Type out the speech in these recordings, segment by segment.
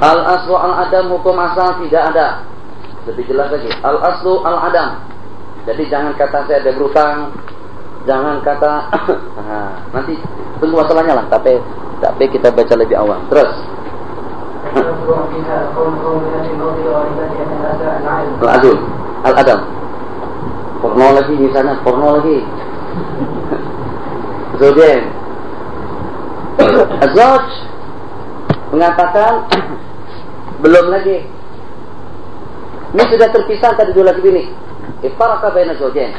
Al-aslu al-adam, hukum asal tidak ada. Lebih jelas lagi, al-aslu al-adam. Jadi jangan kata saya ada berutang, jangan kata nanti tunggu masalahnya lah, tapi kita baca lebih awal. Terus al-adul, al-adam. Porno lagi di sana, porno lagi. Zaujain. Az-zawj mengatakan belum lagi. Ini sudah terpisah tadi dua lagi bini. Ifaraka baina zawjain.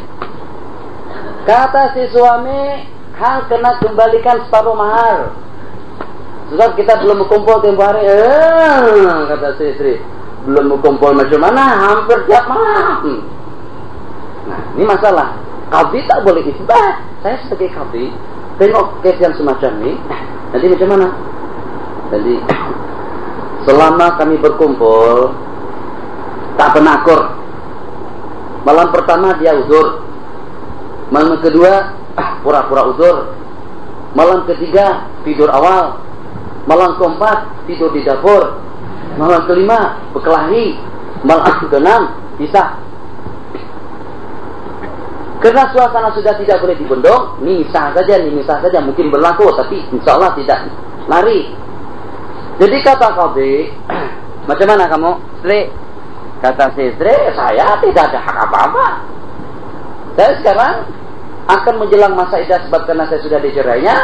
Kata si suami, hang kena kembalikan separuh mahar. Sebab kita belum berkumpul tempoh hari. Kata si istri, belum berkumpul macam mana? Hampir tiap malam. Nah, ini masalah. Qadhi tak boleh isbat. Saya sebagai qadhi tengok kes yang semacam ini. Nanti macam mana? Jadi selama kami berkumpul tak pernah akur. Malam pertama dia uzur, malam kedua pura-pura uzur, malam ketiga tidur awal, malam keempat tidur di dapur, malam kelima berkelahi, malam keenam pisah. Karena suasana sudah tidak boleh dibendung, misah saja mungkin berlaku, tapi insya Allah tidak lari. Jadi kata qadhi, macam mana kamu, istri? Kata si istri, saya tidak ada hak apa-apa. Saya sekarang akan menjelang masa iddah sebab karena saya sudah dicerainya.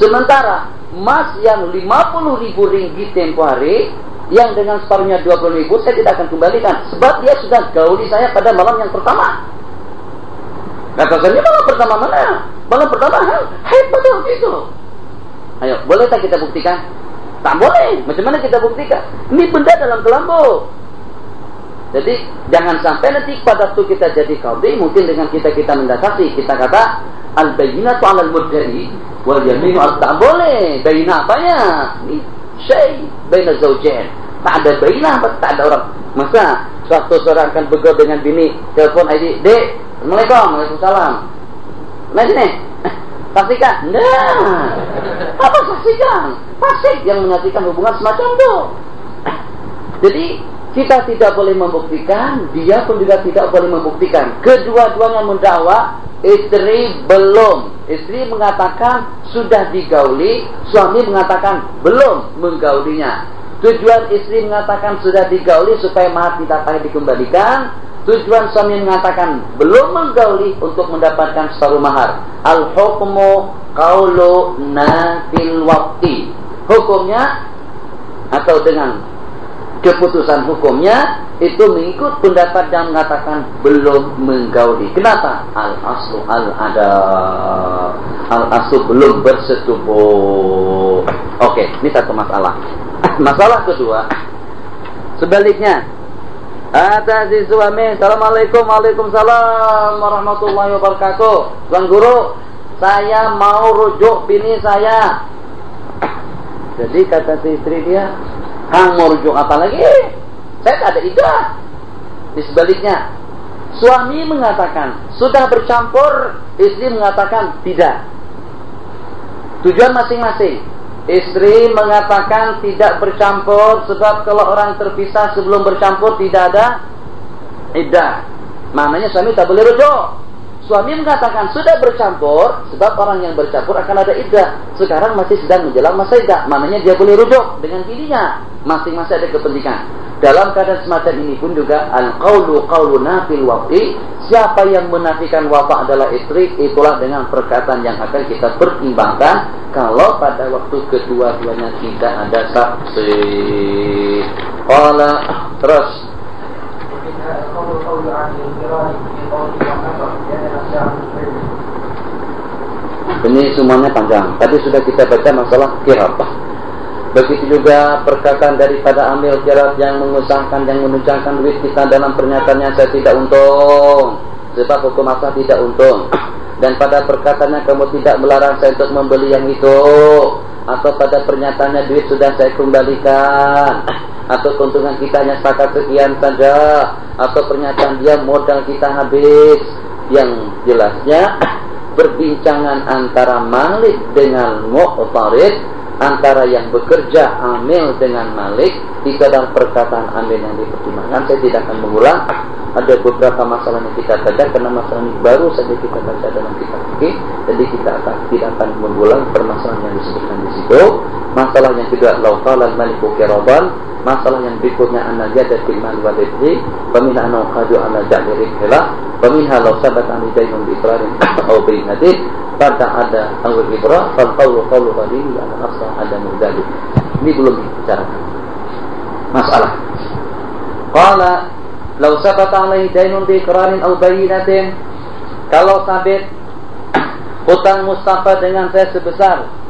Sementara mas yang 50.000 ringgit tempoh hari, yang dengan separuhnya 20.000, saya tidak akan kembalikan. Sebab dia sudah gauli saya pada malam yang pertama. Kata saya, malam pertama mana? Malam pertama, hebat begitu. Ayo, boleh tak kita buktikan? Tak boleh. Macam mana kita buktikan? Ini benda dalam kelambu. Jadi jangan sampai nanti pada waktu kita jadi qadhi, mungkin dengan kita mendasari, kita kata al-bayyinatu 'alal mudda'i wal yaminu tak boleh. Bayyinah apanya? Ini syai' baina zawjain. Tak ada bayyinah, tak ada orang. Masa suatu seorang akan bergaul dengan bini, telepon ID, "Dek, Assalamualaikum." "Waalaikumsalam." "Nah sini, saksikan." Nah, apa saksikan? Fasik yang menyaksikan hubungan semacam itu. Jadi kita tidak boleh membuktikan, dia pun juga tidak boleh membuktikan. Kedua-duanya mendakwa, istri belum. Istri mengatakan sudah digauli, suami mengatakan belum menggaulinya. Tujuan istri mengatakan sudah digauli supaya mahar tidak payah dikembalikan. Tujuan suami mengatakan belum menggauli untuk mendapatkan separuh mahar. Al-hukmu qauluna fil waqti. Hukumnya atau dengan keputusan hukumnya itu mengikut pendapat yang mengatakan belum menggauli. Kenapa? Al-aslu al-ada. Al-aslu belum bersetubuh. Oke, ini satu masalah. Masalah kedua, sebaliknya, ada si suami, "Assalamualaikum." "Waalaikumsalam warahmatullahi wabarakatuh." "Tuan guru, saya mau rujuk bini saya." Jadi kata si istri dia, "Hang mau rujuk apa lagi? Saya tak ada iddah." Di sebaliknya, suami mengatakan sudah bercampur, istri mengatakan tidak. Tujuan masing-masing. Istri mengatakan tidak bercampur sebab kalau orang terpisah sebelum bercampur tidak ada iddah. Maknanya suami tak boleh rujuk. Suami mengatakan sudah bercampur sebab orang yang bercampur akan ada iddah. Sekarang masih sedang menjelang masa iddah. Maknanya dia boleh rujuk dengan bininya. Masing-masing ada kepentingan. Dalam keadaan semacam ini pun juga al-qawlu qawluna fil waqti. Siapa yang menafikan wafa adalah istri, itulah dengan perkataan yang akan kita pertimbangkan kalau pada waktu kedua-duanya tidak ada saksi. Terus ini semuanya panjang. Tadi sudah kita baca masalah qira'ah. Begitu juga perkataan daripada amil qira'at yang mengusahakan, yang menuncangkan duit kita dalam pernyataannya saya tidak untung, sebab hukum asal tidak untung. Dan pada perkataannya kamu tidak melarang saya untuk membeli yang itu, atau pada pernyataannya duit sudah saya kembalikan, atau keuntungan kita hanya sepakat sekian saja, atau pernyataan dia modal kita habis. Yang jelasnya perbincangan antara malik dengan mu'tarid antara yang bekerja amil dengan malik itu adalah perkataan amil yang dipertimbangkan. Saya tidak akan mengulang. Ada beberapa masalah yang kita baca karena masalah ini baru saja kita baca dalam kitab fikih. Jadi kita tidak akan mengulang permasalahan yang disebutkan di situ. Masalah yang kedua, lau qala al-maliku qiraban. Masalah yang berikutnya an-najada fil mal wa ridhi. Faminha anau qadu ala ja'li rihla. Faminha law sabat an daynun bi iqrarin aw bayyinatin. Pada ada al-ibra fal qawlu qawlu ghalib ala asla ada mudalik. Ini belum dibicarakan. Masalah. Qala law sabata alaihi daynun bi iqrarin aw bayyinatin. Kalau sabit hutang Mustafa dengan saya sebesar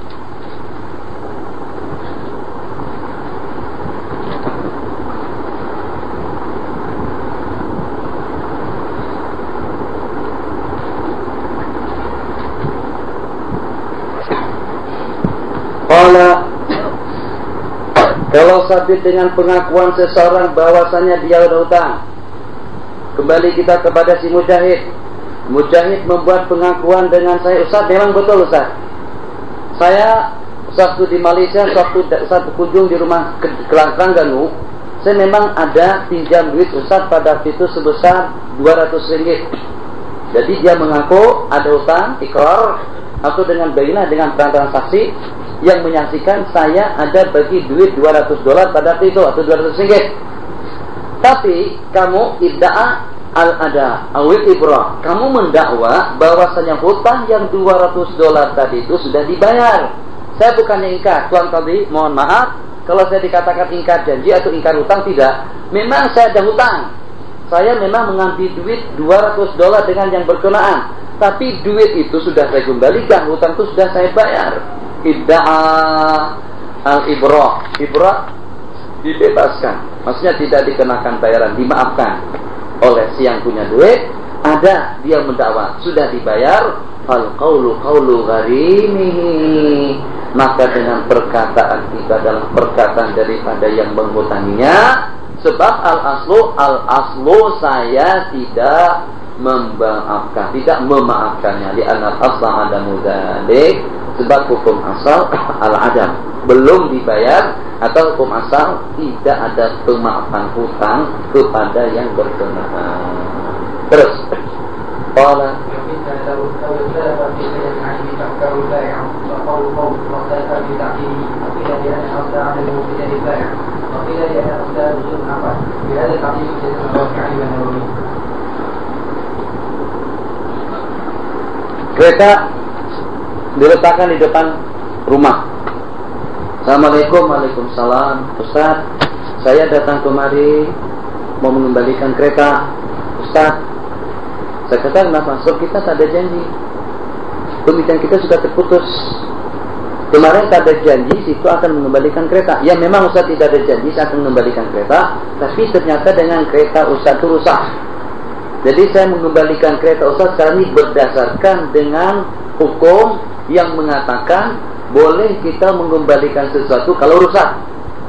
kalau sabit dengan pengakuan seseorang bahwasanya dia ada hutang. Kembali kita kepada si Mujahid. Mujahid membuat pengakuan dengan saya, Ustaz, memang betul Ustaz. Saya waktu di Malaysia, satu kunjung di rumah Kelangganu, saya memang ada pinjam duit Ustaz pada waktu itu sebesar 200 ringgit. Jadi dia mengaku ada hutang, ikrar, atau dengan bayinah, dengan perantara saksi yang menyaksikan saya ada bagi duit $200 pada waktu itu atau 200 ringgit. Tapi kamu idda'a al-ada awil ibrah, kamu mendakwa bahwasanya hutang yang $200 tadi itu sudah dibayar. Saya bukannya ingkar, Tuan tadi mohon maaf kalau saya dikatakan ingkar janji atau ingkar hutang, tidak. Memang saya ada hutang. Saya memang mengambil duit $200 dengan yang berkenaan, tapi duit itu sudah saya kembalikan, hutang itu sudah saya bayar. Idda'a al-ibrah, ibrah dibebaskan, maksudnya tidak dikenakan bayaran, dimaafkan oleh si yang punya duit. Ada dia mendakwa sudah dibayar, fal qawlu qawlu gharimihi, maka dengan perkataan kita adalah perkataan daripada yang menghutanginya. Sebab al-aslu saya tidak memaafkan, tidak memaafkannya. Di anak asal ada mudalik, sebab hukum asal al-adam belum dibayar, atau hukum asal tidak ada pemaafan hutang kepada yang berkenaan. Terus qala kereta diletakkan di depan rumah. Assalamualaikum. Waalaikumsalam. Ustaz, saya datang kemari mau mengembalikan kereta. Ustaz, saya kata masuk kita tak ada janji, pembicaraan kita sudah terputus. Kemarin tak ada janji situ akan mengembalikan kereta. Ya memang Ustaz tidak ada janji saya akan mengembalikan kereta, tapi ternyata dengan kereta Ustaz itu rusak. Jadi saya mengembalikan kereta Ustaz sekarang ini berdasarkan dengan hukum yang mengatakan boleh kita mengembalikan sesuatu kalau rusak,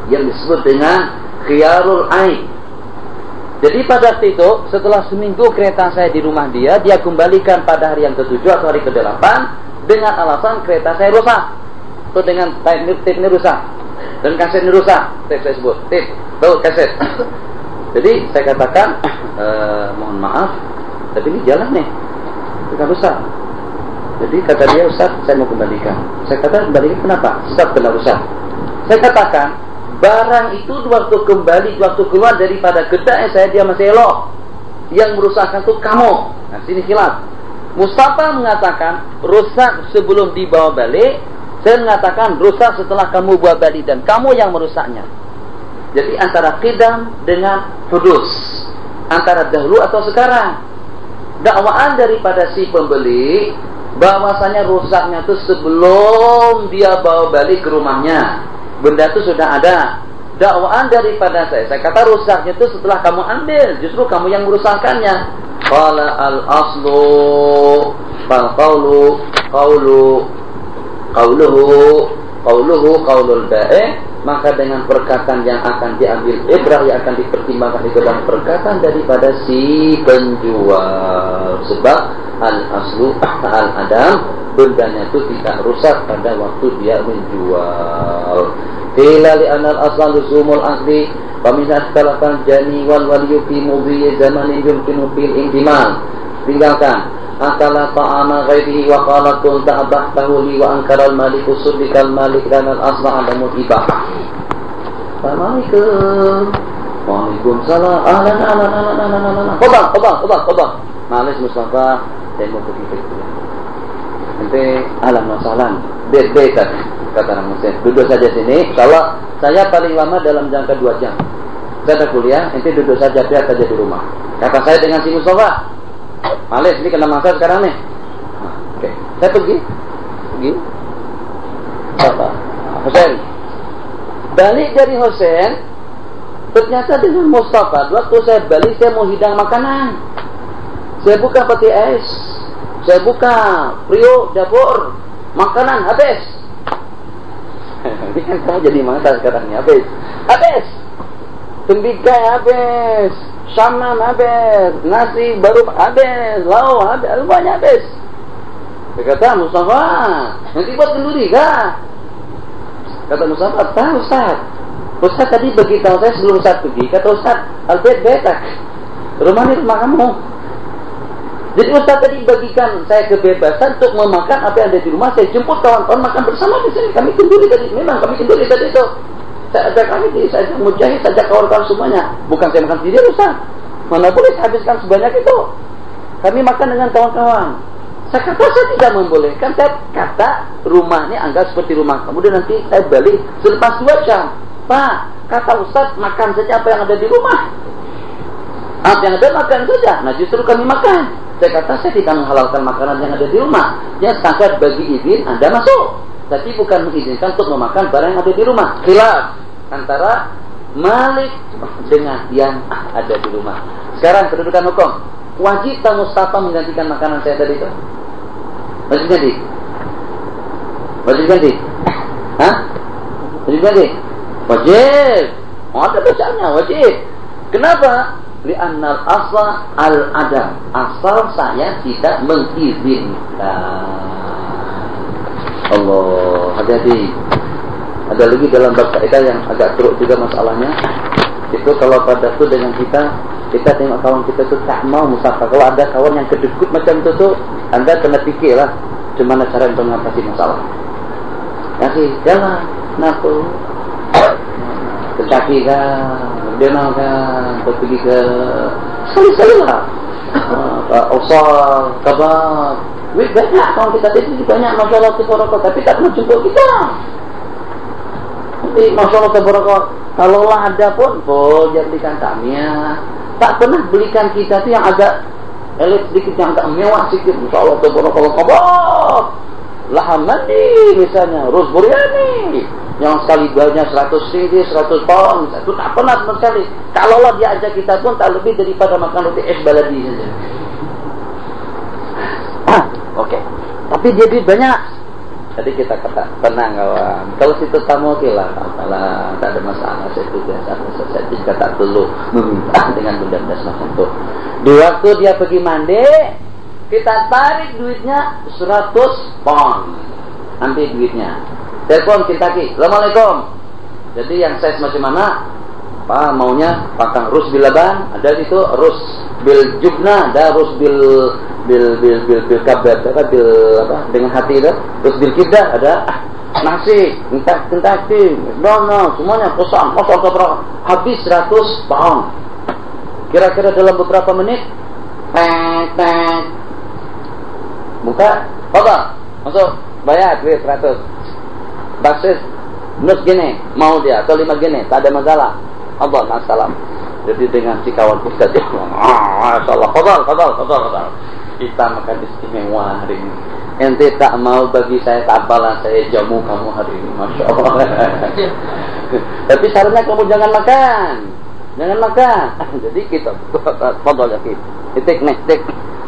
yang disebut dengan khiyarul ain. Jadi pada waktu itu setelah seminggu kereta saya di rumah dia kembalikan pada hari yang ke-7 atau hari ke-8 dengan alasan kereta saya rusak, atau dengan tip ini rusak dan kaset ini rusak. Tip saya sebut tip atau kaset. Jadi saya katakan mohon maaf, tapi ini jalan nih bukan rusak. Jadi kata dia, Ustaz saya mau kembalikan. Saya kata kembalikan kenapa? Ustaz kena rusak. Saya katakan barang itu waktu kembali, waktu keluar daripada kedai saya dia masih elok. Yang merusakkan itu kamu. Nah sini khilaf. Mustafa mengatakan rusak sebelum dibawa balik. Saya mengatakan rusak setelah kamu bawa balik dan kamu yang merusaknya. Jadi antara qidam dengan hudus, antara dahulu atau sekarang. Dakwaan daripada si pembeli bahwasanya rusaknya itu sebelum dia bawa balik ke rumahnya, benda itu sudah ada. Dakwaan daripada saya kata rusaknya itu setelah kamu ambil, justru kamu yang merusakkannya. Qala al-aslu fal qawluhu qaulul ba'i, maka dengan perkataan yang akan diambil ibrah, yang akan dipertimbangkan itu dalam perkataan daripada si penjual. Sebab al-aslu al-adam bendanya itu tidak rusak pada waktu dia menjual. Qila li anal aslan luzumul aqdi wa min astalafan jani wal waliyu fi mudhi zamanin yumkinu fil intimal. Tinggalkan akala ta'ama ghairihi wa qala kun ta'abahtahu li wa ankara al maliku suddikal malik dan al asla ada mudibah. Assalamualaikum. Waalaikumsalam. Ahlan. Qobang. Malis Mustafa, saya mau pergi ke itu. Nanti ahlan wa sahlan. Bet-betan kata orang Muslim. Duduk saja sini. Insyaallah saya paling lama dalam jangka 2 jam. Saya ada kuliah, nanti duduk saja biar saja di rumah. Kata saya dengan si Mustafa. Malis ini kena masa sekarang nih. Oke. Saya pergi. Apa? Husain. Balik dari Husain. Ternyata dengan Mustafa, waktu saya balik saya mau hidang makanan. Saya buka peti es, saya buka priuk dapur, makanan habis. Ini kan kamu jadi mangsa sekarang ini habis. Tembikar habis, syamam habis, nasi baru habis, lauk habis, semuanya habis. Saya kata Mustafa, nanti buat kenduri kah? Kata Mustafa, tahu Ustaz tadi beritahu saya sebelum Ustaz pergi. Kata Ustaz, Albert betak. Rumah ini rumah kamu. Jadi Ustaz tadi bagikan saya kebebasan untuk memakan apa yang ada di rumah. Saya jemput kawan-kawan makan bersama di sini. Kami kenduri tadi. Memang kami kenduri tadi itu. Saya ajak saya ajak Mujahid, saya ajak kawan-kawan semuanya. Bukan saya makan sendiri Ustaz. Mana boleh saya habiskan sebanyak itu. Kami makan dengan kawan-kawan. Saya kata saya tidak membolehkan. Saya kata rumah ini anggap seperti rumah kamu. Dan nanti saya balik selepas 2 jam. Pak, kata Ustaz makan saja apa yang ada di rumah. Apa yang ada makan saja. Nah justru kami makan. Saya kata saya tidak menghalalkan makanan yang ada di rumah. Yang sangat bagi izin Anda masuk. Tapi bukan mengizinkan untuk memakan barang yang ada di rumah. Khilaf antara Malik dengan yang ada di rumah. Sekarang kedudukan hukum. Wajib tak Mustafa menggantikan makanan saya tadi itu? Wajib ganti? Hah? Wajib ganti? Wajib. Ada bacaannya wajib. Kenapa? Li'annal asla al-adam. Asal saya tidak mengizinkan. Allah, hati-hati. Ada lagi dalam bab kaidah yang agak teruk juga masalahnya. Itu kalau pada itu dengan kita tengok kawan kita itu tak mau musafah. Kalau ada kawan yang kedekut macam itu tuh, Anda kena fikirlah gimana cara untuk mengatasi masalah. Kasih jalan, naku. Kaki kan, dia kan, pergi ke sekali-sekali lah. Osal, kabar, banyak kawan kita tadi banyak masalah keborokot, tapi tak pernah jumpa kita. Jadi masalah keborokot, kalaulah ada pun, boleh belikan kami ya. Tak pernah belikan kita tu yang agak elit sedikit, yang agak mewah sedikit. Masalah keborokot, kabar, laham mandi misalnya, rus biryani. Yang sekali bayarnya 100 ringgit, 100 pound, itu tak pernah sama sekali. Kalaulah dia ajak kita pun tak lebih daripada makan roti es baladi saja. Okey. Tapi dia duit banyak. Jadi kita kata tenang kawan. Kalau situ tamu okeylah, tak ada masalah. Saya juga tak perlu meminta dengan benda-benda semacam itu. Di waktu dia pergi mandi, kita tarik duitnya 100 pound. Ambil duitnya. Telepon Kentucky, Assalamualaikum. Jadi yang size macam mana? Pak maunya pasang rus bil laban, ada itu rus bil jubna, ada rus bil kabar, bil apa dengan hati itu, rus bil kibdah, ada nasi, Kentucky, no, semuanya kosong keberapa? Habis 100 pound. Kira-kira dalam beberapa menit, buka, masuk, bayar duit 100. Baksis nus gini mau dia atau 5 gini tak ada masalah. Allah masalah. Jadi dengan si kawan kita dia masalah qadar. Kita makan istimewa hari ini. Ente tak mau bagi saya tak apalah, saya jamu kamu hari ini. Masya Allah. Tapi syaratnya kamu jangan makan. Jadi kita fadal yakin. Itik nih, itik.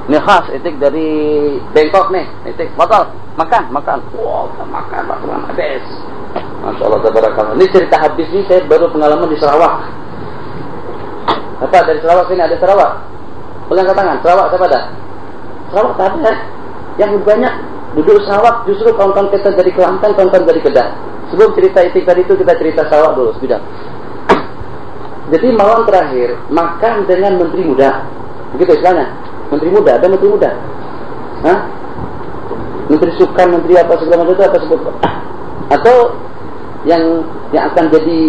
Ini khas itik dari Bangkok nih. Itik fadal. Makan. Wow, makan habis. Masya Allah, tabarakallah. Ini cerita habis ini saya baru pengalaman di Sarawak. Apa dari Sarawak sini ada Sarawak? Boleh angkat tangan. Sarawak siapa ada? Sarawak tak ada. Yang banyak Duduk Sarawak justru kawan-kawan kita dari Kelantan, kawan-kawan dari Kedah. Sebelum cerita itu tadi itu kita cerita Sarawak dulu sekejap. Jadi malam terakhir makan dengan menteri muda. Begitu istilahnya. Menteri muda, ada menteri muda. Hah? Menteri Sukan, menteri apa segala macam itu apa sebut? Atau yang akan jadi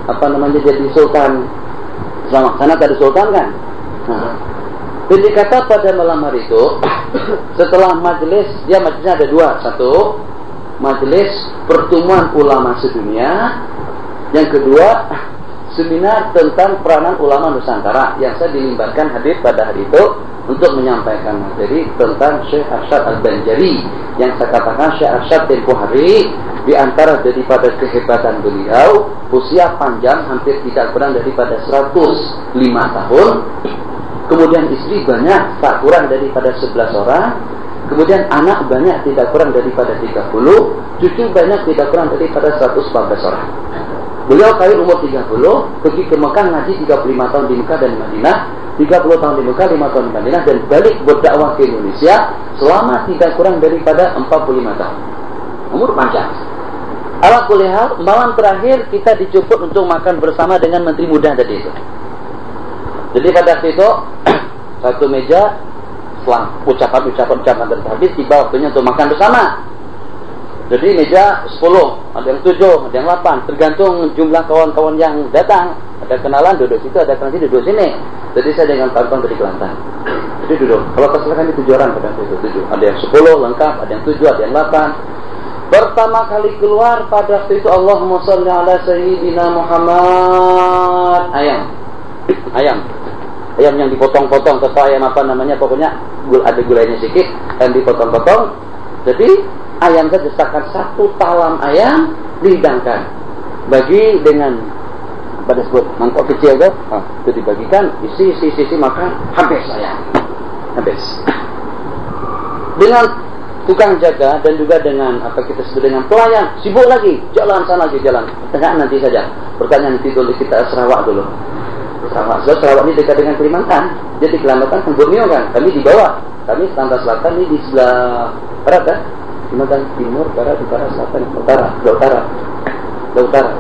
apa namanya, jadi sultan. Selama sana ada sultan kan? Nah. Jadi kata pada malam hari itu setelah majelis, dia majelisnya ada dua. Satu, majelis pertemuan ulama sedunia. Yang kedua, seminar tentang peranan ulama Nusantara, yang saya dilibatkan hadir pada hari itu untuk menyampaikan materi tentang Syekh Arsyad Al-Banjari, yang saya katakan Syekh Arsyad tempoh hari di antara daripada kehebatan beliau, usia panjang hampir tidak kurang daripada 105 tahun. Kemudian istri banyak, tak kurang daripada 11 orang. Kemudian anak banyak, tidak kurang daripada 30. Cucu banyak, tidak kurang daripada 114 orang. Beliau kaya umur 30, pergi ke Mekah ngaji 35 tahun di Mekah dan di Madinah, 30 tahun di Mekah, 5 tahun di Madinah, dan balik berdakwah ke Indonesia selama tidak kurang daripada 45 tahun. Umur panjang. Ala kulli hal, malam terakhir kita dijemput untuk makan bersama dengan menteri muda tadi itu. Jadi pada waktu itu satu meja, setelah ucapan habis, tiba waktunya untuk makan bersama. Jadi meja 10, ada yang 7, ada yang 8, tergantung jumlah kawan-kawan yang datang. Ada kenalan duduk situ, ada kenalan sini duduk sini. Jadi saya dengan kawan-kawan dari Kelantan. Jadi duduk. Kalau kesalahan itu 7 orang pada waktu itu, 7. Ada yang 10 lengkap, ada yang 7, ada yang 8. Pertama kali keluar pada waktu itu, Allahumma sholli ala sayyidina Muhammad. Ayam yang dipotong-potong, atau ayam apa namanya, pokoknya ada gulainya sedikit dan dipotong-potong. Jadi ayam saja, desakan 1 talam ayam dihidangkan, bagi dengan pada sebut mangkok kecil tu, itu dibagikan, isi makan, habis ayam, habis. Dengan tukang jaga dan juga dengan apa kita sebut dengan pelayan, sibuk lagi, jalan sana lagi jalan. Pertanyaan nanti saja, pertanyaan nanti dulu kita Sarawak dulu. Sarawak ini dekat dengan Kalimantan. Jadi Kalimantan kan Borneo kan, kami di bawah, kami Selatan Selatan, ini di sebelah barat kan, Kalimantan Timur, Barat, Utara, Selatan, Utara.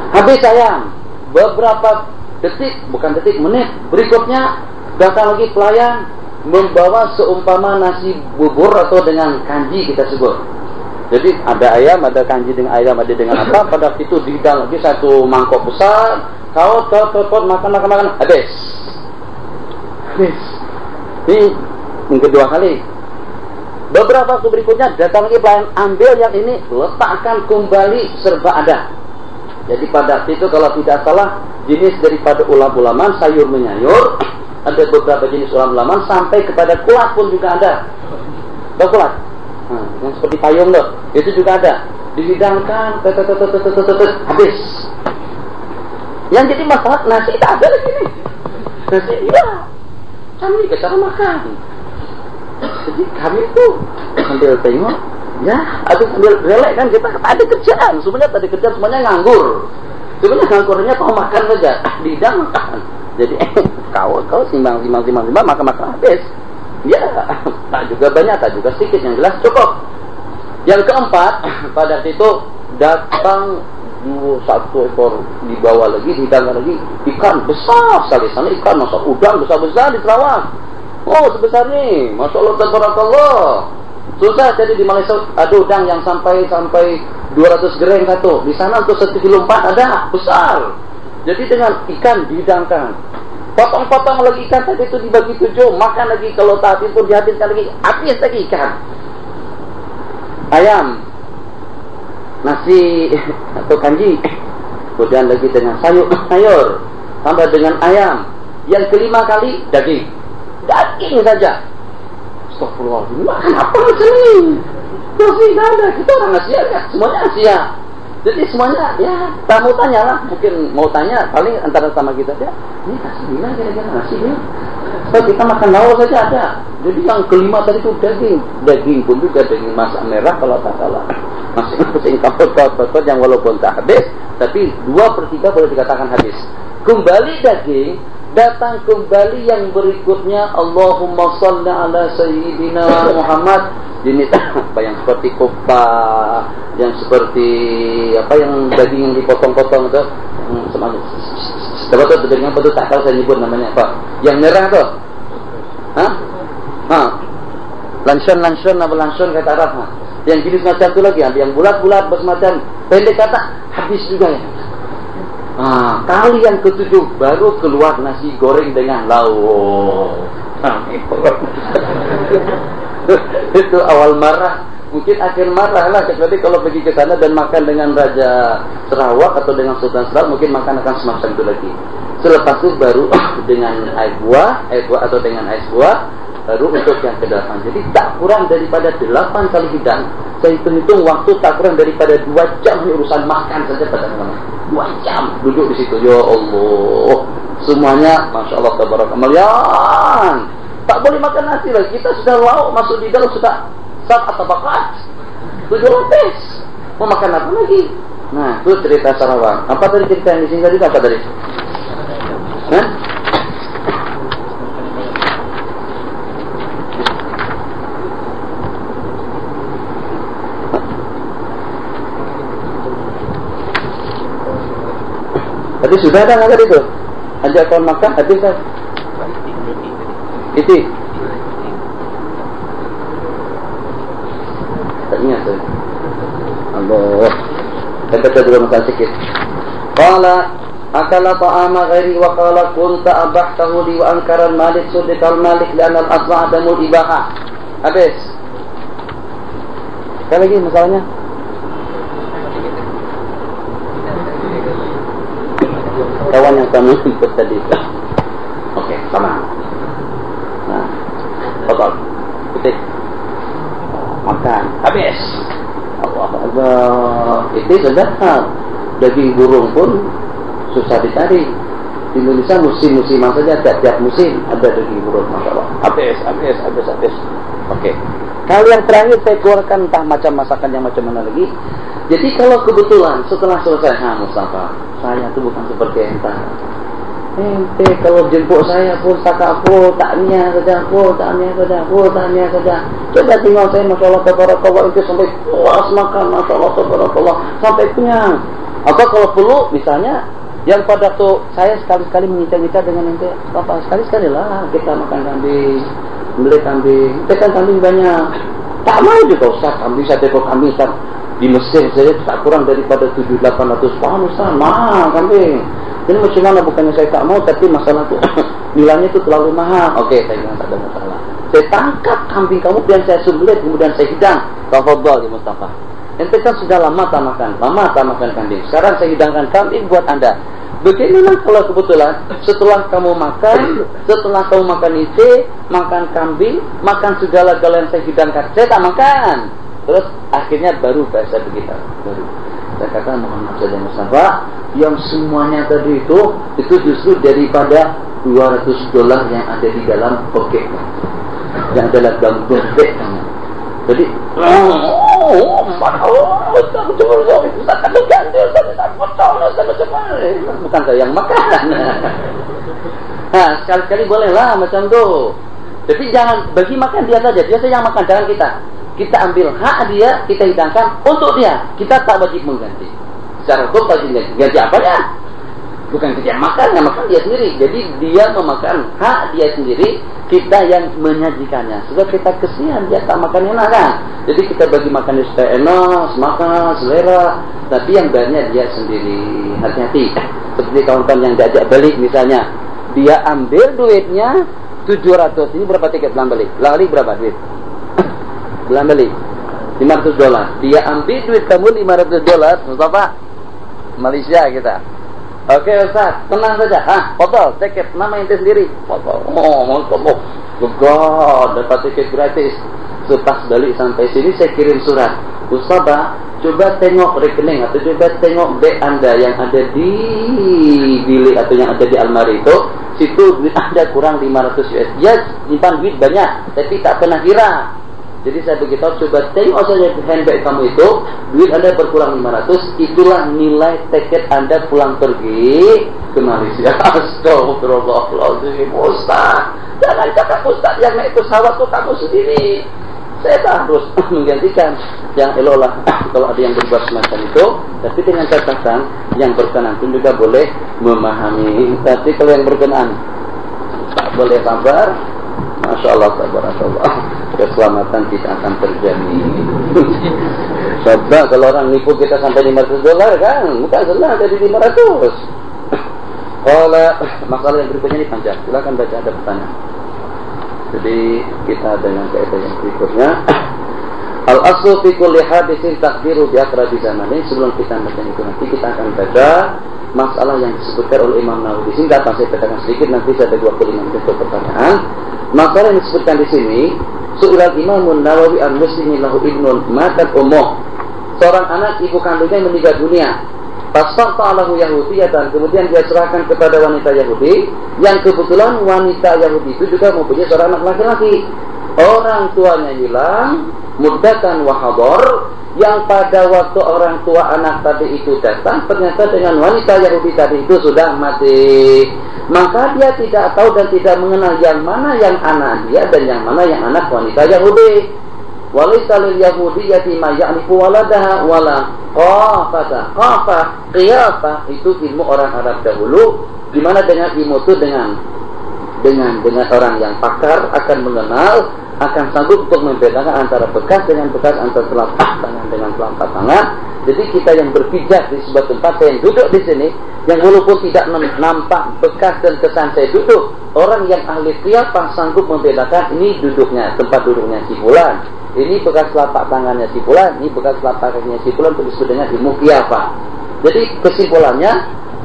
Habis ayam, beberapa detik, bukan detik, menit berikutnya datang lagi pelayan membawa seumpama nasi bubur atau dengan kanji kita sebut. Jadi ada ayam, ada kanji dengan ayam, ada dengan apa. Pada waktu itu dihidang lagi 1 mangkok besar. Kau makan, habis. Ini yang kedua kali. Beberapa waktu berikutnya datang lagi pelayan, ambil yang ini, letakkan kembali, serba ada. Jadi pada waktu itu kalau tidak salah, jenis daripada ulam-ulaman, sayur menyayur, ada beberapa jenis ulam-ulaman, sampai kepada kulat pun juga ada. Tahu kulat? Yang seperti payung loh, itu juga ada. Dihidangkan, habis. Yang jadi masalah, nasi tak ada lagi nih. Nasi, iya, kami ke cara makan. Jadi kami tuh sambil tengok, ya, atau sambil relek kan, kita ada kerjaan. Sebenarnya tadi kerjaan semuanya nganggur. Sebenarnya nganggurnya kau makan saja, dihidang makan. Jadi kau simbang makan habis. Ya, tak juga banyak, tak juga sedikit, yang jelas cukup. Yang keempat, pada itu datang 1 ekor dibawa lagi, dihidangkan lagi, ikan besar sekali. Sana ikan, masa udang besar-besar di Sarawak. Oh, sebesar ni, Masya Allah, tabarakallah. Susah jadi di Malaysia ada udang yang sampai 200 gereng satu. Di sana untuk 1,4 kilo ada, besar. Jadi dengan ikan dihidangkan, potong-potong lagi ikan tadi itu dibagi 7, makan lagi, kalau tak habis pun dihabiskan lagi, habis lagi ikan. Ayam, nasi atau kanji, kemudian lagi dengan sayur, tambah dengan ayam. Yang kelima kali daging saja. Astagfirullahaladzim, makan apa macam ni? Nasi tak ada, kita orang Asia kan, semuanya Asia. Jadi semuanya, ya, tak mau tanya lah, mungkin mau tanya, paling antara sama kita dia, ini nasi bila kira-kira nasi dia. So kita makan lauk saja ada. Jadi yang kelima tadi itu daging pun juga daging masak merah kalau tak salah. Masing-masing kapot yang walaupun tak habis, tapi 2/3 boleh dikatakan habis. Kembali daging datang kembali yang berikutnya, Allahumma shalli ala sayyidina Muhammad. Jenis apa yang seperti koppa, yang seperti apa yang daging yang dipotong-potong itu, apa tuh daging apa tuh, tak tahu saya nyebut namanya apa. Yang merah tuh, lansun apa lansun kata Arab. Yang jenis macam tu lagi, yang bulat-bulat bersemacam pendek kata, habis juga ya. Kali yang ketujuh baru keluar nasi goreng dengan lauk. Itu awal marah, mungkin akhir marah lah. Kecuali kalau pergi ke sana dan makan dengan Raja Sarawak atau dengan Sultan Sarawak, mungkin makan akan semacam itu lagi. Selepas itu baru dengan air buah atau dengan ais buah, baru untuk yang ke-8. Jadi tak kurang daripada 8 kali hidang. Saya hitung-hitung waktu tak kurang daripada 2 jam urusan makan saja pada malam. 2 jam duduk di situ. Ya Allah, semuanya Masya Allah tabarakallah. Tak boleh makan nasi lagi. Kita sudah lauk masuk di dalam sudah 7 tabakat, 7 lapis. Mau makan apa lagi? Nah, itu cerita Sarawak. Apa tadi cerita yang disingkat juga apa tadi? Tadi sudah ada nggak tadi itu? Ajak kawan makan, habis kan? Itu. Tak ingat saya. Allah. Saya baca dulu makan sikit. Qala akala ta'ama ghairi wa qala kunta abahtahu li wa ankara al-malik sudikal malik li'anna al-asla' adamul ibaha. Habis. Sekali lagi masalahnya. Kawan yang kamu ikut tadi. Oke, sama. Nah, total. Ketik. Makan. Habis. Allah. Itu sudah. Daging burung pun susah dicari. Di Indonesia musim-musiman saja, tiap musim ada daging burung. Masya Allah. Habis. Oke. Kali yang terakhir saya keluarkan entah macam masakan yang macam mana lagi. Jadi kalau kebetulan setelah selesai, Mustafa, saya itu bukan seperti ente kalau jemput saya pun takak pun, taknya saja. Coba tinggal saya, Masya Allah, tabarakallah, itu sampai puas makan, Masya Allah, tabarakallah, sampai kenyang. Atau kalau perlu, misalnya, yang pada tuh saya sekali-sekali mengincar-incar dengan ente, apa sekali-sekali lah kita makan kambing, beli kambing, kita kambing banyak. Tak mau juga Ustaz, kambing satu ekor kambing Ustaz. Di Mesir saja tak kurang daripada 700-800 pound Ustaz, mahal kambing. Ini macam mana, bukannya saya tak mau, tapi masalah tu nilainya tu terlalu mahal. Okey, saya bilang tak ada masalah. Saya tangkap kambing kamu dan saya sembelih, kemudian saya hidang. Tafadhal ya Mustafa. Ente kan sudah lama tak makan kambing. Sekarang saya hidangkan kambing buat anda. Bagaimana kalau kebetulan setelah kamu makan itu, makan kambing, makan segala-galanya yang saya hidangkan, saya tak makan. Terus akhirnya baru bahasa begitu. Saya kata Muhammad Sayyid Mustafa, yang semuanya tadi itu justru daripada $200 yang ada di dalam poket, yang ada dalam dompet kamu. Jadi, bukan saya yang makan. Nah, sekali-kali bolehlah macam tu. Jadi jangan bagi makan dia saja, dia saja yang makan, jangan kita. Kita ambil hak dia, kita hidangkan untuk dia. Kita tak wajib mengganti. Secara hukum wajib ganti apanya? Bukan kita yang makan dia sendiri. Jadi dia memakan hak dia sendiri, kita yang menyajikannya. Sebab kita kesian dia tak makan enak kan. Jadi kita bagi makan dia supaya enak, makan selera. Tapi yang bayarnya dia sendiri. Hati-hati. Seperti kawan-kawan yang diajak balik misalnya, dia ambil duitnya 700. Ini berapa tiket pulang balik? Pulang balik berapa duit? Pulang balik $500. Dia ambil duit kamu $500, Mustafa, Malaysia kita. Oke Ustaz, tenang saja. Foto, tiket, nama ente sendiri. Foto. Mantap. Gagah, dapat tiket gratis. Sepas balik sampai sini saya kirim surat. Mustafa, coba tengok rekening atau coba tengok beg anda yang ada di bilik atau yang ada di almari itu. Situ duit anda kurang $500. Dia simpan duit banyak, tapi tak pernah kira. Jadi saya beritahu, coba tengok saja handbag kamu itu, duit Anda berkurang 500, itulah nilai tiket Anda pulang pergi ke Malaysia. Astagfirullahaladzim, Ustaz. Jangan kata Ustaz yang naik pesawat itu kamu sendiri. Saya tak harus menggantikan. Yang eloklah kalau ada yang berbuat semacam itu, tapi dengan catatan yang berkenan pun juga boleh memahami. Tapi kalau yang berkenan tak boleh sabar, Masya Allah, tabarakallah, keselamatan tidak akan terjamin. Sebab kalau orang nipu kita sampai $500 kan, bukan senang jadi 500. Kalau masalah yang berikutnya ini panjang, silakan baca, ada pertanyaan. Jadi kita dengan kaidah yang berikutnya. Al-aslu fi kulli hadisin takdiru bi aqrabi zamanin. Sebelum kita baca itu nanti kita akan baca masalah yang disebutkan oleh Imam Nawawi. Singkat saya katakan sedikit, nanti saya ada 25 menit untuk pertanyaan. Masalah yang disebutkan di sini, Su'ilal Imam Nawawi an-Muslimi lahu ibnun matat ummuh. Seorang anak ibu kandungnya meninggal dunia. Fasfa'alahu Yahudiyatan, kemudian dia serahkan kepada wanita Yahudi, yang kebetulan wanita Yahudi itu juga mempunyai seorang anak laki-laki. Orang tuanya hilang, muddatan wa hadar, yang pada waktu orang tua anak tadi itu datang, ternyata dengan wanita Yahudi tadi itu sudah mati. Maka dia tidak tahu dan tidak mengenal yang mana yang anak dia dan yang mana yang anak wanita Yahudi. Walaysa lil yahudiyyati ma ya'rifu waladaha wala qafata. Qiyafah itu ilmu orang Arab dahulu, di mana dengan ilmu itu dengan orang yang pakar akan mengenal, akan sanggup untuk membedakan antara bekas dengan bekas, antara telapak tangan dengan telapak tangan. Jadi kita yang berpijak di sebuah tempat, saya yang duduk di sini, yang walaupun tidak nampak bekas dan kesan saya duduk, orang yang ahli qiyafah sanggup membedakan ini duduknya, tempat duduknya si fulan, ini bekas telapak tangannya si fulan, ini bekas telapak kakinya si fulan, itu disebut dengan ilmu qiyafah. Jadi kesimpulannya,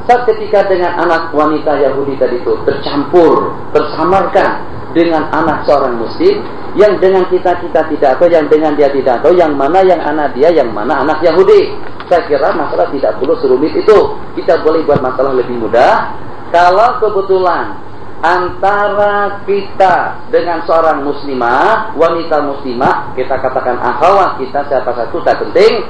saat ketika dengan anak wanita Yahudi tadi itu tercampur, tersamarkan dengan anak seorang muslim, yang dengan kita tidak tahu, yang dengan dia tidak tahu, yang mana yang anak dia, yang mana anak Yahudi. Saya kira masalah tidak perlu serumit itu. Kita boleh buat masalah lebih mudah. Kalau kebetulan antara kita dengan seorang muslimah, wanita muslimah, kita katakan akhwat kita siapa satu tak penting,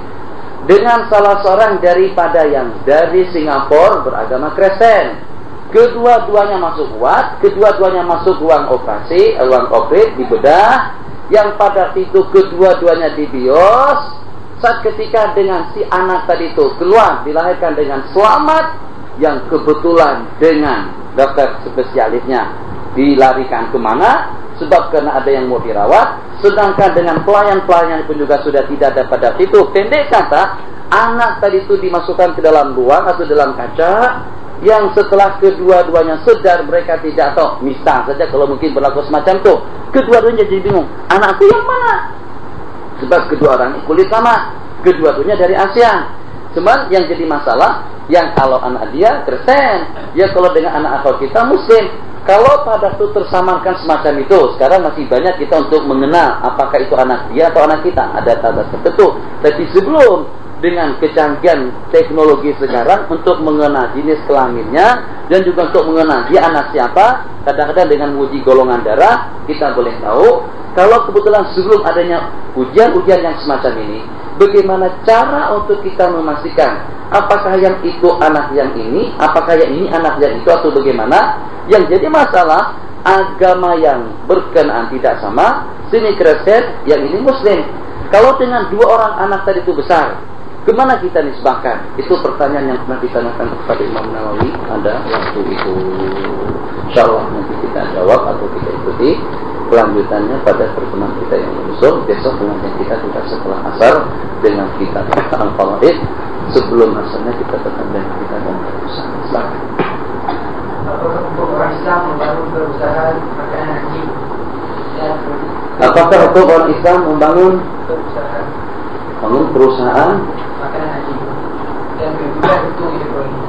dengan salah seorang daripada yang dari Singapura beragama Kristen. Kedua-duanya masuk wad, kedua-duanya masuk ruang operasi, ruang oprit, dibedah, yang pada itu kedua-duanya dibios. Saat ketika dengan si anak tadi itu keluar, dilahirkan dengan selamat, yang kebetulan dengan dokter spesialisnya dilarikan kemana, sebab karena ada yang mau dirawat, sedangkan dengan pelayan-pelayan pun juga sudah tidak ada pada itu. Pendek kata, anak tadi itu dimasukkan ke dalam ruang atau dalam kaca, yang setelah kedua-duanya sedar mereka tidak tahu. Misal saja kalau mungkin berlaku semacam itu, kedua-duanya jadi bingung, anakku yang mana? Sebab kedua orang ini kulit sama, kedua-duanya dari ASEAN. Cuman yang jadi masalah, yang kalau anak dia Kristen, ya kalau dengan anak akal kita Muslim. Kalau pada itu tersamarkan semacam itu, sekarang masih banyak kita untuk mengenal apakah itu anak dia atau anak kita. Ada tanda tertentu. Tapi sebelum, dengan kecanggihan teknologi sekarang untuk mengenal jenis kelaminnya dan juga untuk mengenal dia anak siapa, kadang-kadang dengan uji golongan darah kita boleh tahu. Kalau kebetulan sebelum adanya ujian-ujian yang semacam ini, bagaimana cara untuk kita memastikan apakah yang itu anak yang ini, apakah yang ini anak yang itu, atau bagaimana? Yang jadi masalah, agama yang berkenaan tidak sama, sini Kristen, yang ini Muslim. Kalau dengan dua orang anak tadi itu besar, kemana kita nisbahkan? Itu pertanyaan yang pernah ditanyakan kepada Imam Nawawi ada waktu itu. InsyaAllah nanti kita jawab atau kita ikuti kelanjutannya pada pertemuan kita yang menyusul. Besok pengajian kita setelah asar dengan kitab Al-Fawaid. Sebelum asarnya kita tetap dengan kita dan berusaha. Silakan. Untuk orang Islam membangun perusahaan makanan haji. Apakah untuk orang Islam membangun perusahaan makanan haji dan juga untuk hidup ini?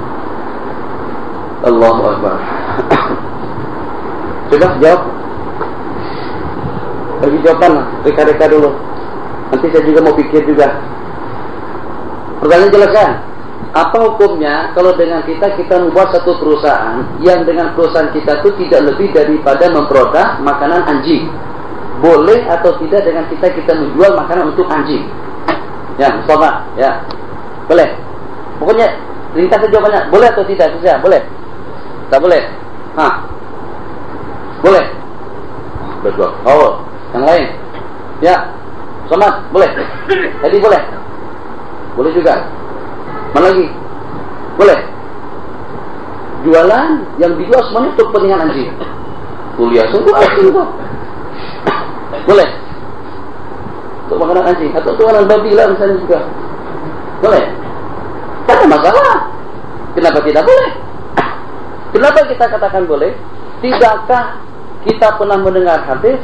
Allahu Akbar. Coba jawab. Bagi jawaban lah, reka-reka dulu. Nanti saya juga mau pikir juga. Pertanyaan jelaskan. Apa hukumnya kalau dengan kita membuat satu perusahaan yang dengan perusahaan kita itu tidak lebih daripada memproduk makanan anjing, boleh atau tidak dengan kita menjual makanan untuk anjing? Ya, Mustafa, ya. Boleh. Pokoknya ringkas jawabannya, boleh atau tidak? Bisa, boleh. Tak boleh. Boleh. Berdua. Oh, yang lain. Ya. Somad, boleh. Tadi boleh. Boleh juga. Mana lagi? Boleh. Jualan yang dijual semuanya untuk kepentingan anjing. Kuliah semua anjing itu. Boleh. Untuk makanan anjing atau untuk makanan babi lah misalnya juga. Boleh. Tak ada masalah. Kenapa tidak boleh? Kenapa kita katakan boleh? Tidakkah kita pernah mendengar hadis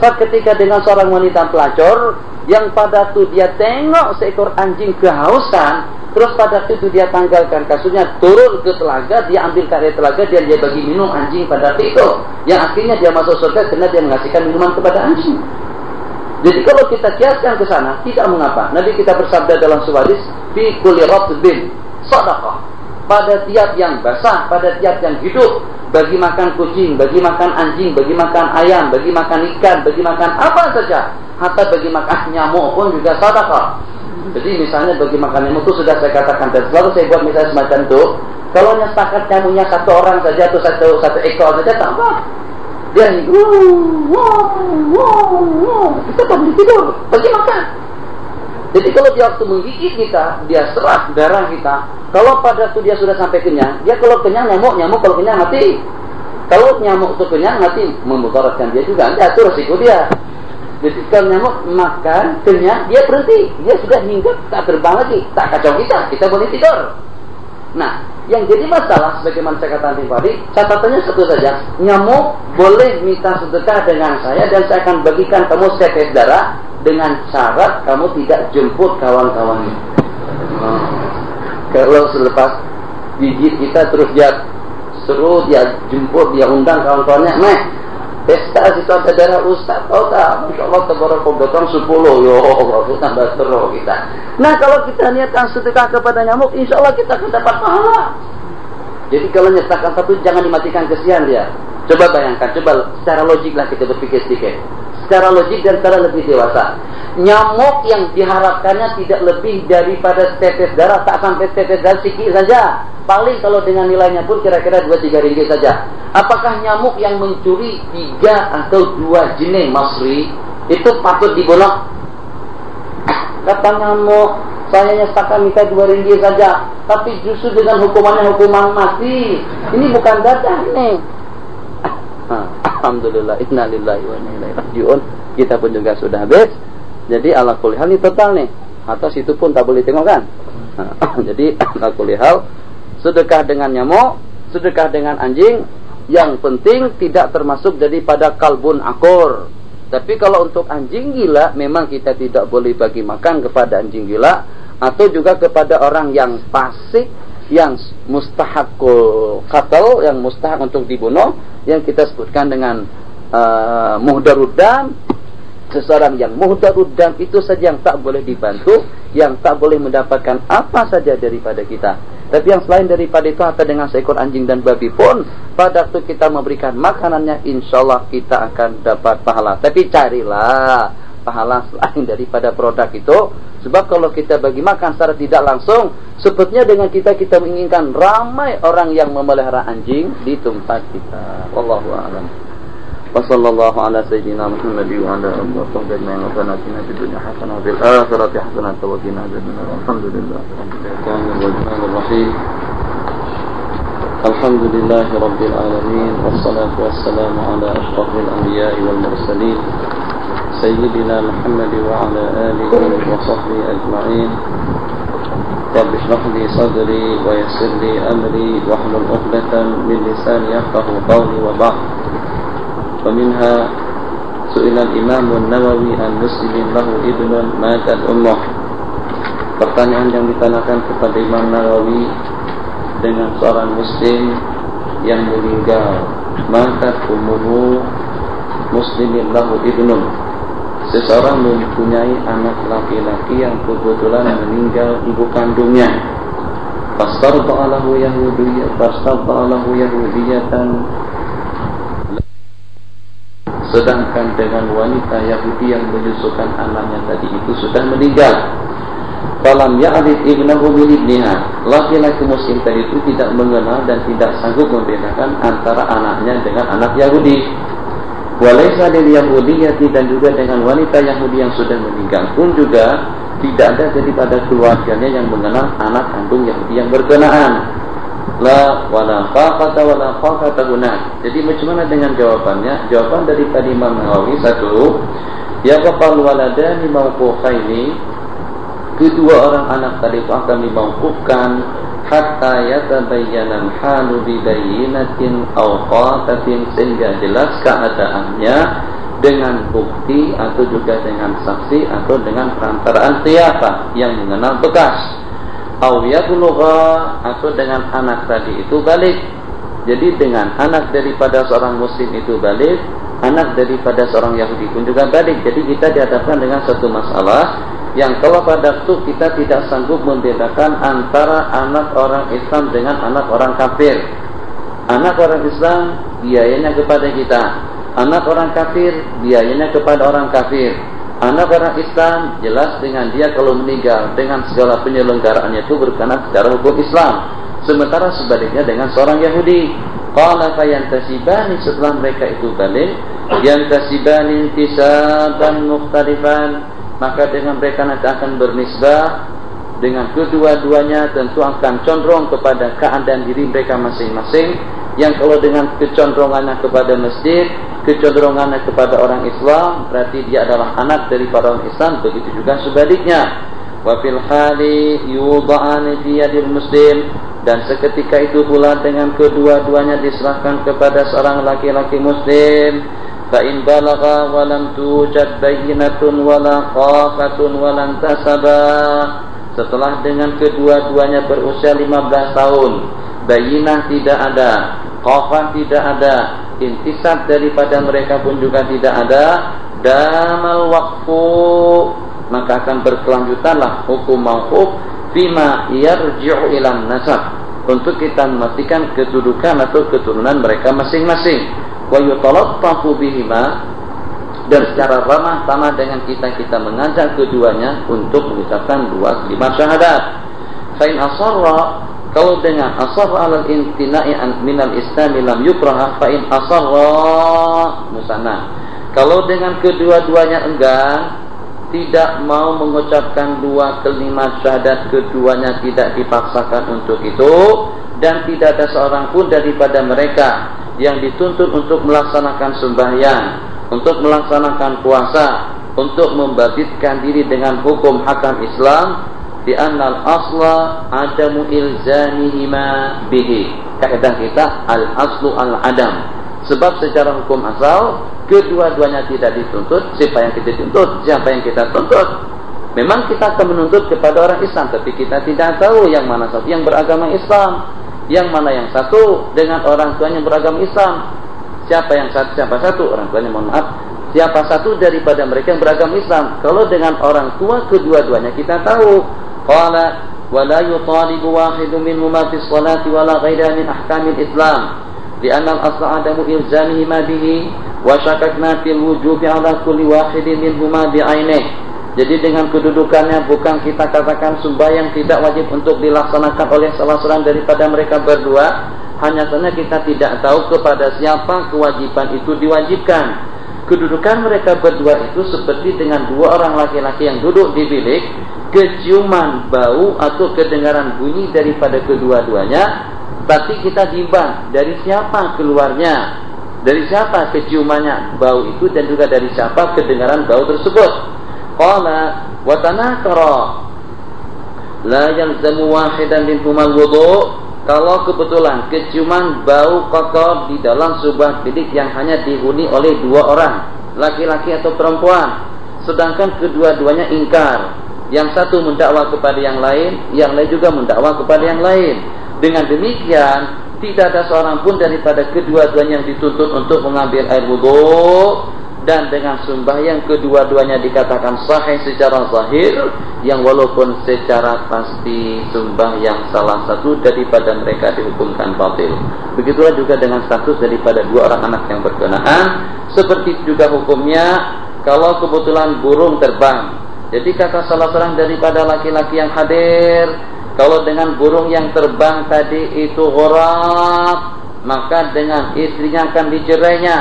saat ketika dengan seorang wanita pelacur yang pada itu dia tengok seekor anjing kehausan, terus pada itu dia tanggalkan kasurnya, turun ke telaga, dia ambil dari telaga dan dia bagi minum anjing pada itu, yang akhirnya dia masuk surga karena dia mengasihkan minuman kepada anjing. Jadi kalau kita kiaskan ke sana, tidak mengapa. Nabi kita bersabda dalam sebuah hadis, fi kulli ratbin sadaqah. Pada tiap yang basah, pada tiap yang hidup, bagi makan kucing, bagi makan anjing, bagi makan ayam, bagi makan ikan, bagi makan apa saja, hatta bagi makan nyamuk pun juga sedekah. Jadi misalnya bagi makan nyamuk itu sudah saya katakan, dan selalu saya buat misalnya semacam itu. Kalau setakat nyamuknya satu orang saja atau satu ekor saja tak apa. Dia ni, kita tak boleh tidur, bagi makan. Jadi kalau dia waktu menggigit kita, dia serap darah kita. Kalau pada itu dia sudah sampai kenyang, dia kalau kenyang nyamuk kalau kenyang mati. Kalau nyamuk itu kenyang mati, memudaratkan dia juga. Dia itu resiko dia. Jadi kalau nyamuk makan kenyang, dia berhenti. Dia sudah hinggap, tak terbang lagi, tak kacau kita boleh tidur. Nah, yang jadi masalah sebagaimana saya katakan tadi, catatannya satu saja. Nyamuk boleh minta sedekah dengan saya dan saya akan bagikan kamu setetes darah dengan syarat kamu tidak jemput kawan-kawannya. Kalau selepas gigit kita terus dia seru, dia jemput, dia undang kawan-kawannya, pesta situ saudara Ustaz, tahu tak? Masya Allah tabarakallah 10, yo Allah tambah terus kita. Nah kalau kita niatkan sedekah kepada nyamuk, insya Allah kita akan dapat pahala. Jadi kalau nyatakan satu jangan dimatikan, kesian dia. Coba bayangkan, coba secara logik lah kita berpikir sedikit. Secara logik dan secara lebih dewasa. Nyamuk yang diharapkannya tidak lebih daripada setetes darah, tak sampai setetes darah sikit saja. Paling kalau dengan nilainya pun kira-kira 2-3 ringgit saja. Apakah nyamuk yang mencuri 3 atau 2 jenis masri itu patut dibunuh? Kata nyamuk, saya nyatakan minta 2 ringgit saja, tapi justru dengan hukumannya hukuman mati. Ini bukan dadah ini. Alhamdulillah, innalillahi wa inna ilaihi rajiun. Kita pun juga sudah habis. Jadi ala kulli hal ini total nih. Atas itu pun tak boleh tengok kan. Jadi ala kulli hal, sedekah dengan nyamuk, sedekah dengan anjing, yang penting tidak termasuk daripada kalbun akur. Tapi kalau untuk anjing gila, memang kita tidak boleh bagi makan kepada anjing gila, atau juga kepada orang yang fasik, yang mustahakul qatl, yang mustahak untuk dibunuh, yang kita sebutkan dengan muhdarudam. Seseorang yang muhdarudam itu saja yang tak boleh dibantu, yang tak boleh mendapatkan apa saja daripada kita. Tapi yang selain daripada itu, atau dengan seekor anjing dan babi pun, pada waktu kita memberikan makanannya, insyaallah kita akan dapat pahala. Tapi carilah pahala selain daripada produk itu. Sebab kalau kita bagi makan secara tidak langsung, sepertinya dengan kita menginginkan ramai orang yang memelihara anjing di tempat kita. Wallahu a'lam. Wa sallallahu ala sayyidina Muhammad wa ala alihi wa sahbihi ajma'in. Rabbana atina fid dunya hasanah wa fil akhirati hasanah wa qina adzabannar. Alhamdulillah. Bismillahirrahmanirrahim. Alhamdulillahi rabbil alamin, wassalatu wassalamu ala asyrafil anbiya'i wal mursalin sayyidina Muhammad wa ala alihi wa sahbihi ajma'in. Rabbi shrah li sadri wa yassir li amri wahlul 'uqdatam min lisani yafqahu qawli wa ba'd. ومنها سئل الإمام النووي عن مسلم له ابن ماتت أمه. Pertanyaan yang ditanyakan kepada Imam Nawawi dengan seorang muslim yang meninggal, matat ummuhu muslimin lahu ibnun. Seseorang mempunyai anak laki-laki yang kebetulan meninggal ibu kandungnya. Fastarda'a lahu yahudiyatan, sedangkan dengan wanita Yahudi yang menyusukan anaknya tadi itu sudah meninggal. Falam ya'rif ibnahu min ibniha, laki-laki muslim tadi itu tidak mengenal dan tidak sanggup membedakan antara anaknya dengan anak Yahudi. Walaysa lil yahudiyyati, dan juga dengan wanita Yahudi yang sudah meninggal pun juga tidak ada daripada keluarganya yang mengenal anak kandung Yahudi yang berkenaan. La wala faqata wala faqata huna. Jadi macam mana dengan jawabannya? Jawaban daripada Imam Nawawi satu, yaqal waladani mawqufaini, kedua orang anak tadi itu akan dimauqufkan hatta yatabayyana al-halu bi bayyinatin aw qatatin, sehingga jelas keadaannya dengan bukti atau juga dengan saksi atau dengan perantaraan siapa yang mengenal bekas, aw yablugha, atau dengan anak tadi itu balik. Jadi dengan anak daripada seorang muslim itu balik, anak daripada seorang Yahudi pun juga balik. Jadi kita dihadapkan dengan satu masalah yang kalau pada waktu kita tidak sanggup membedakan antara anak orang Islam dengan anak orang kafir. Anak orang Islam biayanya kepada kita, anak orang kafir biayanya kepada orang kafir. Anak orang Islam jelas dengan dia kalau meninggal dengan segala penyelenggaraannya itu berkenaan secara hukum Islam. Sementara sebaliknya dengan seorang Yahudi, qala fayantasibani, setelah mereka itu balik, yantasibani intisaban mukhtalifan, maka dengan mereka nanti akan bernisbah dengan kedua-duanya tentu akan condong kepada keadaan diri mereka masing-masing. Yang kalau dengan kecondrongannya kepada masjid, kecondrongannya kepada orang Islam, berarti dia adalah anak daripada orang Islam. Begitu juga sebaliknya. Wa fil hali yudha'ani fi yadil muslim, dan seketika itu pula dengan kedua-duanya diserahkan kepada seorang laki-laki muslim. Fa in balagha wa lam tujad bayyinatun wala qafatun wa lam tasaba, setelah dengan kedua-duanya berusia 15 tahun, bayyinah tidak ada, qafah tidak ada, intisab daripada mereka pun juga tidak ada, damal waqfu, maka akan berkelanjutanlah hukum mauquf fima yarji'u ilan nasab, untuk kita memastikan kedudukan atau keturunan mereka masing-masing. Wa yutalattafu bihima, dan secara ramah tamah dengan kita mengajak keduanya untuk mengucapkan dua kalimat syahadat. Fa in asarra, kalau dengan asarra alal intina'i minal islami lam yukraha, fa in asarra musanna, kalau dengan kedua-duanya enggan, tidak mau mengucapkan dua kalimat syahadat, keduanya tidak dipaksakan untuk itu, dan tidak ada seorang pun daripada mereka yang dituntut untuk melaksanakan sembahyang, untuk melaksanakan puasa, untuk membabitkan diri dengan hukum hakam Islam, di annal asla adamu ilzamihima bihi. Kaidah kita al aslu al adam, sebab secara hukum asal kedua-duanya tidak dituntut. Siapa yang kita tuntut? Siapa yang kita tuntut? Memang kita akan menuntut kepada orang Islam, tapi kita tidak tahu yang mana satu yang beragama Islam, yang mana yang satu dengan orang tuanya beragama Islam. Siapa yang satu? Siapa satu? Orang tuanya, mohon maaf. Siapa satu daripada mereka yang beragama Islam? Kalau dengan orang tua kedua-duanya kita tahu. Qala wa la yutalibu wahidun minhuma fi sholati wa la ghayriha min ahkamil Islam, li'anna al-asla adamu ilzamihi ma bihi wa syakakna fil wujubi ala kulli wahidin minhuma bi'ainih. Jadi dengan kedudukannya bukan kita katakan sembahyang tidak wajib untuk dilaksanakan oleh salah seorang daripada mereka berdua, hanya saja kita tidak tahu kepada siapa kewajiban itu diwajibkan. Kedudukan mereka berdua itu seperti dengan dua orang laki-laki yang duduk di bilik, keciuman bau atau kedengaran bunyi daripada kedua-duanya, tapi kita timbang dari siapa keluarnya, dari siapa keciumannya bau itu, dan juga dari siapa kedengaran bau tersebut. Qala wa tanakara la yalzamu wahidan minhumal wudu, kalau kebetulan keciuman bau kotor di dalam sebuah bilik yang hanya dihuni oleh dua orang, laki-laki atau perempuan, sedangkan kedua-duanya ingkar, yang satu mendakwa kepada yang lain juga mendakwa kepada yang lain. Dengan demikian tidak ada seorang pun daripada kedua-duanya yang dituntut untuk mengambil air wudu, dan dengan sembahyang kedua-duanya dikatakan sahih secara zahir, yang walaupun secara pasti sembahyang salah satu daripada mereka dihukumkan batil. Begitulah juga dengan status daripada dua orang anak yang berkenaan. Seperti juga hukumnya kalau kebetulan burung terbang. Jadi kata salah seorang daripada laki-laki yang hadir, kalau dengan burung yang terbang tadi itu ghurab, maka dengan istrinya akan dicerainya.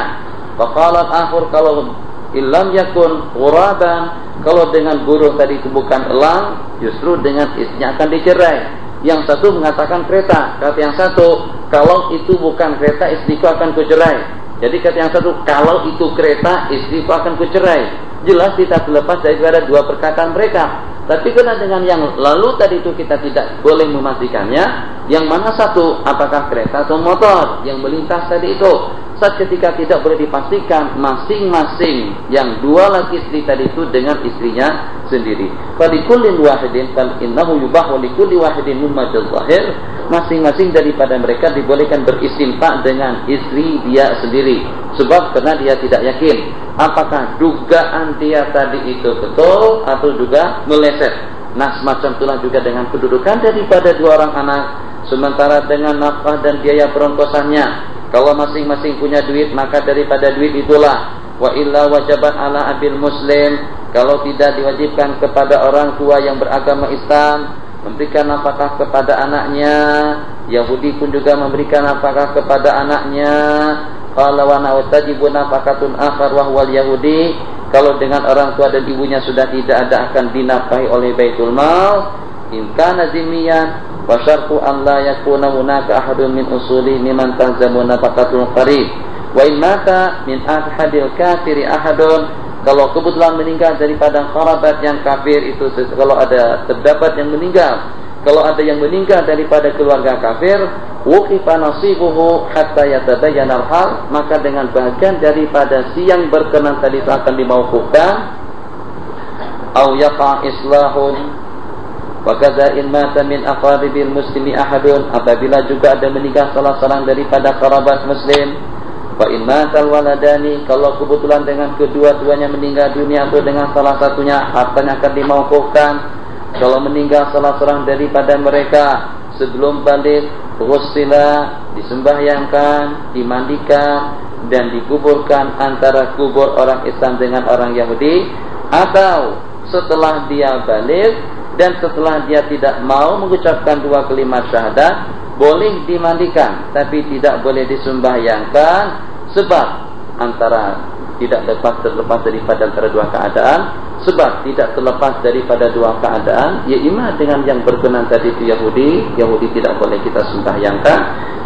Faqalat akhir, kalau illam yakun ghuraban, kalau dengan burung tadi itu bukan elang, justru dengan istrinya akan dicerai. Yang satu mengatakan kereta, kata yang satu, kalau itu bukan kereta istriku akan kucerai. Jadi kata yang satu, kalau itu kereta istriku akan kucerai. Jelas tidak terlepas daripada dua perkataan mereka. Tapi karena dengan yang lalu tadi itu kita tidak boleh memastikannya, yang mana satu, apakah kereta atau motor yang melintas tadi itu. Saat ketika tidak boleh dipastikan, masing-masing yang dua laki istri tadi itu dengan istrinya sendiri. Falikullin wahidin fal innahu yubah wa likulli wahidin mimma zahir. Masing-masing daripada mereka dibolehkan beristimta dengan istri dia sendiri. Sebab karena dia tidak yakin apakah dugaan dia tadi itu betul atau juga meleset. Nah, semacam itulah juga dengan kedudukan daripada dua orang anak. Sementara dengan nafkah dan biaya perongkosannya, kalau masing-masing punya duit, maka daripada duit itulah. Wa illa wajaban ala abil muslim, kalau tidak diwajibkan kepada orang tua yang beragama Islam memberikan nafkah kepada anaknya. Yahudi pun juga memberikan nafkah kepada anaknya. Qala wa nawtajibu nafaqatun akhar wa huwal yahudi, kalau dengan orang tua dan ibunya sudah tidak ada akan dinafkahi oleh Baitul Mal. In kana zimiyan wa syartu an la yakuna hunaka ahadun min usuli mimman tanzamu nafaqatul qarib. Wa in mata min ahadil kafiri ahadun, kalau kebetulan meninggal daripada kerabat yang kafir itu, kalau ada terdapat yang meninggal, kalau ada yang meninggal daripada keluarga kafir, wuqifa nasibuhu hatta yatabayyana al-hal, maka dengan bagian daripada si yang berkenan tadi itu akan dimauqufkan. Au yaqa islahun wa kadza in mata min aqaribil muslimi ahadun, apabila juga ada meninggal salah seorang daripada kerabat muslim. Wa in matal waladani, kalau kebetulan dengan kedua-duanya meninggal dunia atau dengan salah satunya, hartanya akan dimauqufkan. Kalau meninggal salah seorang daripada mereka sebelum balik, ghusila, disembahyangkan, dimandikan dan dikuburkan antara kubur orang Islam dengan orang Yahudi, atau setelah dia balik dan setelah dia tidak mau mengucapkan dua kalimat syahadat, boleh dimandikan tapi tidak boleh disembahyangkan. Sebab antara tidak terlepas daripada antara dua keadaan. Sebab tidak terlepas daripada dua keadaan, ya imam dengan yang berkenan tadi itu Yahudi tidak boleh kita sembahyangkan.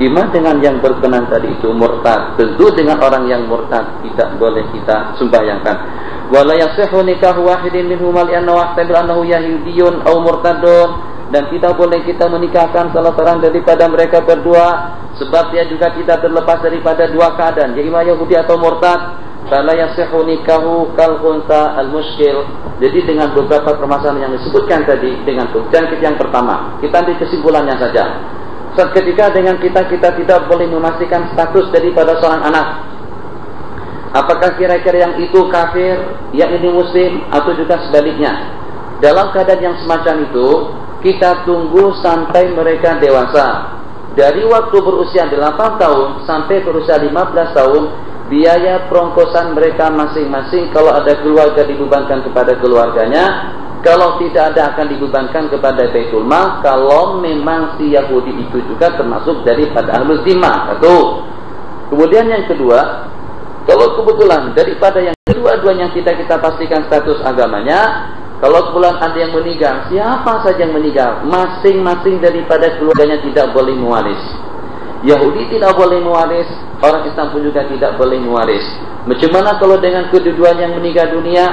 Imam dengan yang berkenan tadi itu murtad, tentu dengan orang yang murtad tidak boleh kita sembahyangkan. Wala yasihhu nikahu wahidin minhum li'annahu yahtabil annahu yahudiyyun aw murtadun, dan tidak boleh kita menikahkan salah seorang daripada mereka berdua sebab dia juga tidak terlepas daripada dua keadaan, ya imam Yahudi atau murtad. Fala yasihhu nikahu kal unsa al muskil. Jadi dengan beberapa permasalahan yang disebutkan tadi, dengan buktian yang pertama, kita ambil kesimpulannya saja. Ketika dengan kita tidak boleh memastikan status daripada seorang anak. Apakah kira-kira yang itu kafir, yang ini muslim, atau juga sebaliknya. Dalam keadaan yang semacam itu, kita tunggu sampai mereka dewasa. Dari waktu berusia 8 tahun sampai berusia 15 tahun, biaya perongkosan mereka masing-masing, kalau ada keluarga dibebankan kepada keluarganya, kalau tidak ada akan dibebankan kepada Baitul Mal, kalau memang si Yahudi itu juga termasuk daripada Ahlul Zimmah. Satu. Kemudian yang kedua, kalau kebetulan daripada yang kedua-duanya kita pastikan status agamanya, kalau kebetulan ada yang meninggal, siapa saja yang meninggal, masing-masing daripada keluarganya tidak boleh mewaris. Yahudi tidak boleh mewaris, orang Islam pun juga tidak boleh mewaris. Macam mana kalau dengan kedua-duanya yang meninggal dunia?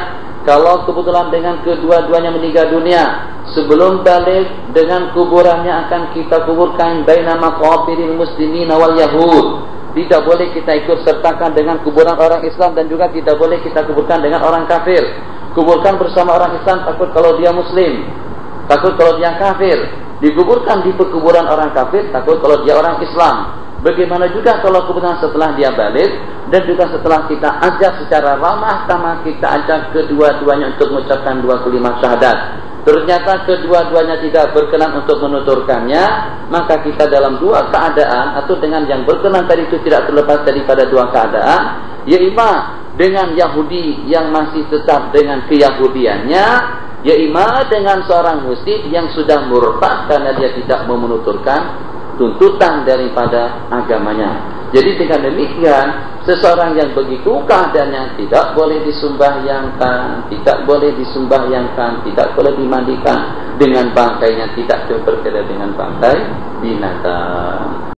Kalau kebetulan dengan kedua-duanya meninggal dunia, sebelum balik dengan kuburannya akan kita kuburkan baina maqabiril muslimin wal yahud. Tidak boleh kita ikut sertakan dengan kuburan orang Islam, dan juga tidak boleh kita kuburkan dengan orang kafir. Kuburkan bersama orang Islam, takut kalau dia muslim, takut kalau dia kafir. Dikuburkan di perkuburan orang kafir, takut kalau dia orang Islam. Bagaimana juga kalau kebetulan setelah dia balik dan juga setelah kita ajak secara ramah tamah, kita ajak kedua-duanya untuk mengucapkan dua kalimat syahadat, ternyata kedua-duanya tidak berkenan untuk menuturkannya, maka kita dalam dua keadaan atau dengan yang berkenan tadi itu tidak terlepas daripada dua keadaan, yaitu dengan Yahudi yang masih tetap dengan keyahudiannya, yaitu dengan seorang muslim yang sudah murtad karena dia tidak mau menuturkan tuntutan daripada agamanya. Jadi dengan demikian, seseorang yang begitu keadaannya tidak boleh disembahyangkan, tidak boleh dimandikan dengan bangkainya, tidak berbeda dengan bangkai binatang.